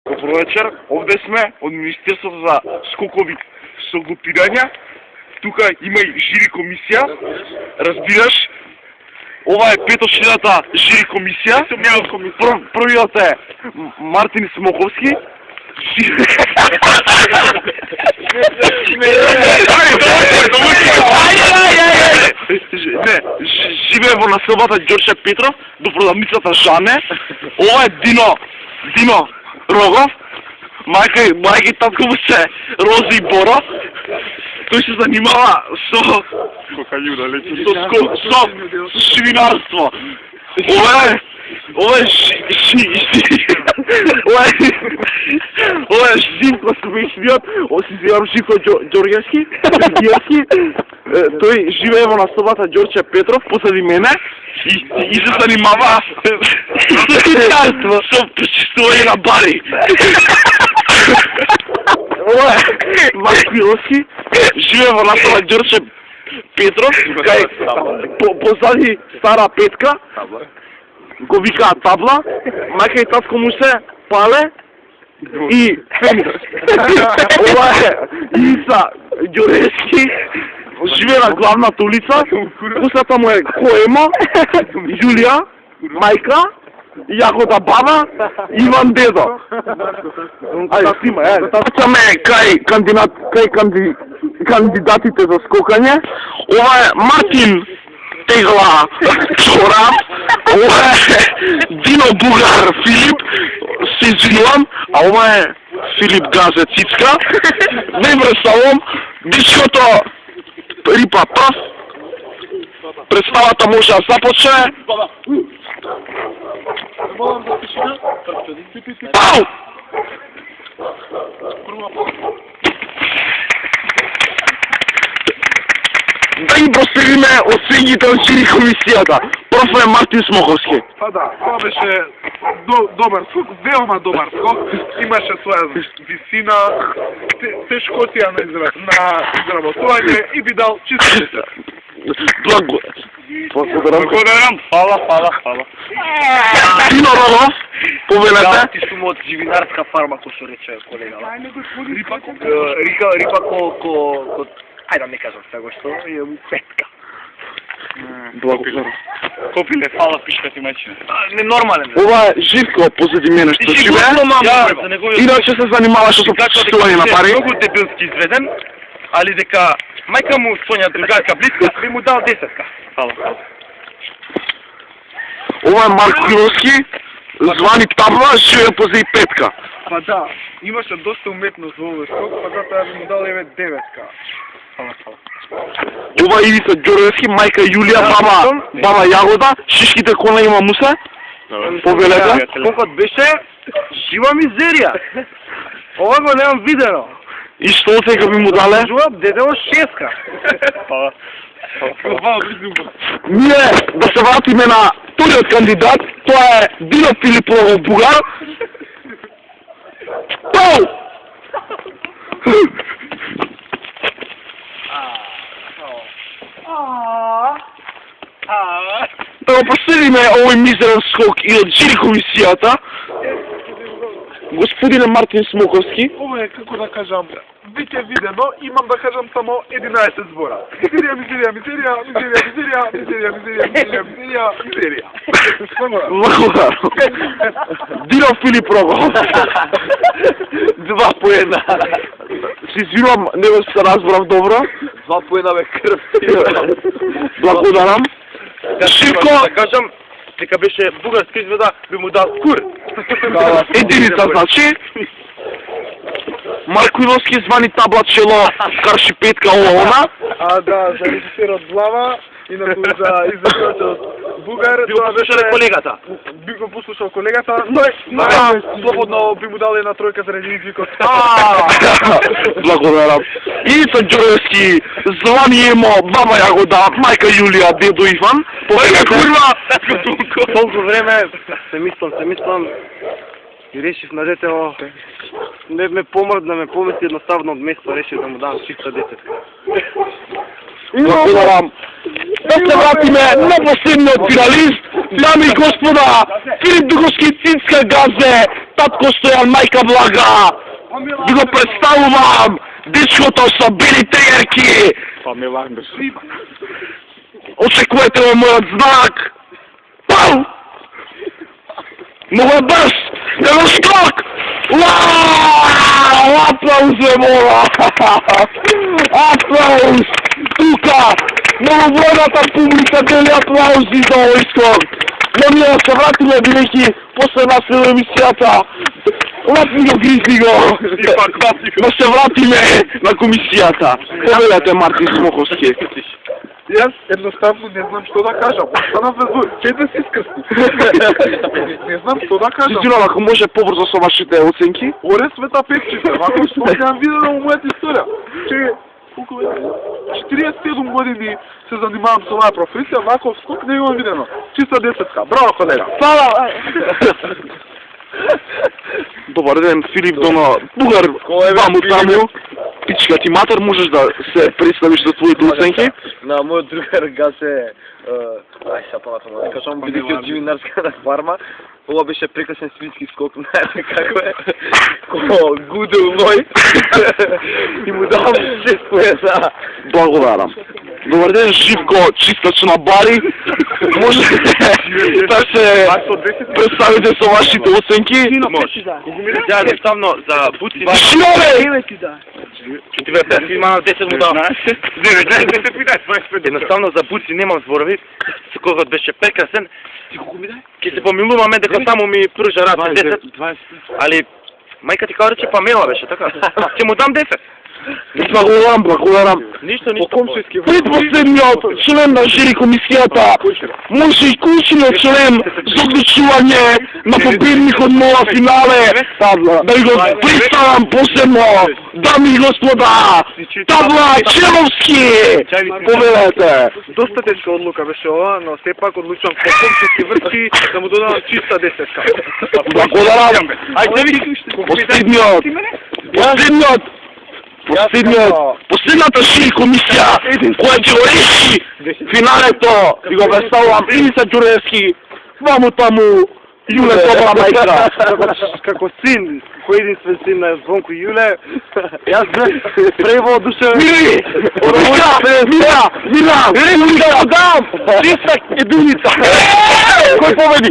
Добро вечер, овде сме од Министерството за скокови согопирања. Тука има и жири комисија, разбираш. Ова е петочлената жири комисија. Првиот е Мартин Смоковски. Живее во населбата Ѓорче Петров, до продавницата Жане. Ова е Дино Рогов, мајка и татко му се Рози и Боро. Тој се занимава со шивинарство. Ова е Живко Скопичниот, осизивам Живко Ѓорѓевски. Тој живее во населбата Ѓорче Петров, позади мене, и се занимава со почистување на бари. Ова е Маркиловски, живее во населба Ѓорче Петров, кај позади Стара Петка, го викаат Табла, мајка и татко му се Пале и Феникс. Ова е Ица Ѓоревски, живее на главната улица, пуслата му е Коема, Јулија, мајка, Јагода баба, Иван дедо. Ајде, снима, Тачаме кај кандидатите за скокање. Ова е Мартин Тегла Чора, ова е Дино Бугар Филип, се извинувам, а ова е Филип Газе Цицка. Не представувам, дечкото Рипа Прав. Представата може да започне. Пау! Да ги проследиме оценките од жири комисијата. Прв е Мартин Смоковски. Па да, тоа беше добар скок, велма добар скок. Имаше своја висина, тешкотија на изработување и би дал чисто. Благодарам. Фала. Дино Рогов, повелете. Ти сум од живинарска фарма, кој што рече колега. Рипа ко... Ајде да не кажам сега што е петка. Благодарам. Копиле, фала, пишка ти мече. Ненормален. Ова е Живко позади мене што живее. Иначе се занимаваше со почистување на пари. Многу дебилски изведен, али дека мајка му Сонја другарка близка, би му дал 10-ка. Фала. Ова е Маркиловски, звани Табла, живее позади петка. Па да, имаше доста уметност во овој скок, па затоа би му дал 9-ка. Ова е Ивица Ѓоревски, мајка Јулија, баба Јагода, шишките кола има мусе. Повелете. Скокот беше жива мизерија. Ова го немам видено. И што оценка би му дале? Жуап, дедело 6-ка. Ние да се вратиме на вториот кандидат, тоа е Дино Филипово Бугар. Пау! Да го проследиме овој мизерен скок и од жири комисијата. Господине Мартин Смоковски. Ова е, како да кажам, веќе видено, имам да кажам само 11 збора. Мизерија. Благодарам. Дино Филип Рогов. 2 по 1. Се извинувам, не се разбрав добро. 2 по 1 бе крв. Благодарам. Ширко, Да кажам, дека беше бугарска изведа, би му дал кур. единица значи. Маркиловски звани Табла Чело, карши петка она. А да, за режисерот Глава, инаку за изведувачот од Бугар. Би го послушале колегата. Би го послушал колегата, но слободно би му дал една тројка заради извикот. Благодарам. Ица Ѓоревски, звани Емо, баба Јагода, мајка Јулија, дедо Иван. Толку време се мислам и решив на детево не ме помрдна, ме помисли едноставно од место, решив да му дам чиста 10. Благодарам. Да се вратиме на последниот финалист, дами и господа, Филип Дуговски, Цицка Газе Татко Стоян, майка Блага! Ви го представувам! Дечкото са били триерки! Очекувайте ме моят знак! Пау! Много е бърз! Едно скок! Уау! Аплаус ме моля! Аплаус! Тука! Многобройната публика дели аплаузи за овој скок! Но ние да се вратиме, бидејќи после нас е емисијата. Лапни го, гризни го! Да се вратиме на комисијата. Повелете, Мартин Смоховски. Аз едноставно не знам што да кажам. Остана везур, че да си скрсни. Не знам што да кажам. Сигурно, ако може побрзо со вашите оценки? Оре света пекчите, вако што нямам видено у мојата историја. Че, колко е? 47 години се занимавам со оваа професија, ваков скок не имам видено. Чиста десетка. Браво, колега. Фала! Добар ден, Филип Доно. Бугар, ваму таму. Пичка ти матер, можеш да се представиш за твоите оценки? На мојот другар гасе... Ај, сега понатаму да кажам, бидејќи од Живинарска фарма. Ова беше прекрасен свински скок, знаете како е. Гудел мој. И му давам 6 поеса. Благодарам. Добар ден, Живко, чистач на бари. Може да се представите со вашите оценки? Ја едноставно за буци... Шилове! Имам 10 му давам. Едноставно за буци немам зборови. Скокот беше прекрасен. Ке се помилуваме дека само ми пружа рад 10. Али мајка ти као рече Памела беше, така? Ќе му дам 10. Благодарам. Ништо. Предпоследниот член на жири комисијата може и клучниот член за одлучување на победникот на ова финале да ви го представам посебно, дами и господа, Табла Человски! Повелете! Доста тешка одлука беше ова, но сепак одлучувам по комшиски врски да му додам чиста десетка. Благодарам! Последната жири комисија која ќе го реши финалето и го представувам Илица Ѓуревски, ваму таму Јуле добра мајка. Како син, кој единствен син на Звонко Јуле, јас бе прево душе... Мира! Чистак единица! Кој победи?